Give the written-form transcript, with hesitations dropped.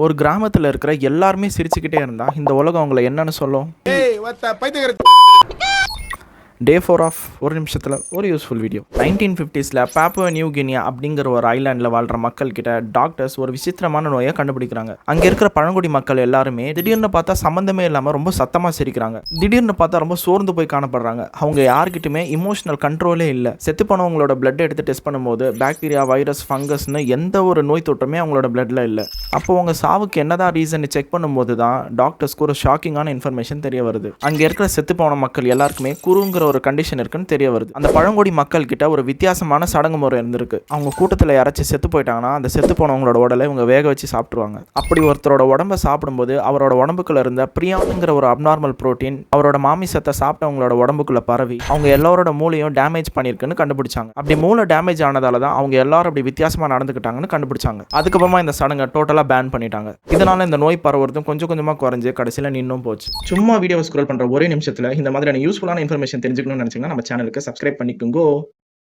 ஒரு கிராமத்தில் இருக்கிற எல்லாருமே சிரிச்சுக்கிட்டே இருந்தால் இந்த உலகம் அவங்களை என்னன்னு சொல்லும்? டே 4 ஆஃப் ஒரு நிமிஷத்தில் ஒரு useful video. 1950s Papua new Guinea அப்படிங்கிற ஒரு ஐலாண்டில் வாழ்கிற மக்கள் கிட்ட டாக்டர்ஸ் ஒரு விசித்திரமான நோயை கண்டுபிடிக்கிறாங்க. அங்கே இருக்கிற பழங்குடி மக்கள் எல்லாருமே திடீர்னு பார்த்தா சம்மந்தமே இல்லாமல் ரொம்ப சத்தமாக சிரிக்கிறாங்க. திடீர்னு பார்த்தா ரொம்ப சோர்ந்து போய் காணப்படுறாங்க. அவங்க யார்கிட்டுமே இமோஷனல் கண்ட்ரோலே இல்லை. செத்து போனவங்களோட பிளட் எடுத்து டெஸ்ட் பண்ணும்போது பாக்டீரியா, வைரஸ், ஃபங்கஸ்னு எந்த ஒரு நோய் தொற்றுமே அவங்களோட பிளட்ல இல்லை. அப்போ அவங்க சாவுக்கு என்னதான் ரீசன் செக் பண்ணும்போது தான் டாக்டர்ஸ்க்கு ஒரு ஷாக்கிங்கான இன்ஃபர்மேஷன் தெரிய வருது. அங்கே இருக்கிற செத்து போன மக்கள் எல்லாருக்குமே குருங்கிற ஒரு கண்டிஷன் இருக்குன்னு தெரிய வருது. அந்த பழங்குடி மக்கள் கிட்ட ஒரு வித்தியாசமான சடங்கு முறை இருந்திருக்கு. அவங்க கூட்டத்தில் யாராச்சும் செத்து போயிட்டாங்கன்னா அந்த செத்து போனவங்களோட உடலை இவங்க வேக வச்சு சாப்பிட்டுருவாங்க. அப்படி ஒருத்தரோட உடம்பை சாப்பிடும்போது அவரோட உடம்புக்குள்ள இருந்த பிரியானுங்கிற ஒரு அப்நார்மல் புரோட்டீன் அவரோட மாமிசத்தை சாப்பிட்டவங்களோட உடம்புக்குள்ள பரவி அவங்க எல்லாரோட மூளையும் டேமேஜ் பண்ணியிருக்குன்னு கண்டுபிடிச்சாங்க. அப்படி மூளை டேமேஜ் ஆனதால தான் அவங்க எல்லாரும் அப்படி வித்தியாசமா நடந்துக்கிட்டாங்கன்னு கண்டுபிடிச்சாங்க. அதுக்கப்புறமா இந்த சடங்கை டோட்டலா பேன் பண்ணிட்டாங்க. இதனால இந்த நோய் பரவுறதும் கொஞ்சம் கொஞ்சமா குறைஞ்சு கடைசியில் நின்னும் போச்சு. சும்மா வீடியோ ஸ்க்ரோல் பண்ற ஒரே நிமிஷத்துல இந்த மாதிரியான யூஸ்ஃபுல்லான இன்ஃபர்மேஷன் தெரிஞ்சுக்கணும்னு நினைச்சீங்கன்னா நம்ம சேனலுக்கு சப்ஸ்கிரைப் பண்ணிக்கோங்க.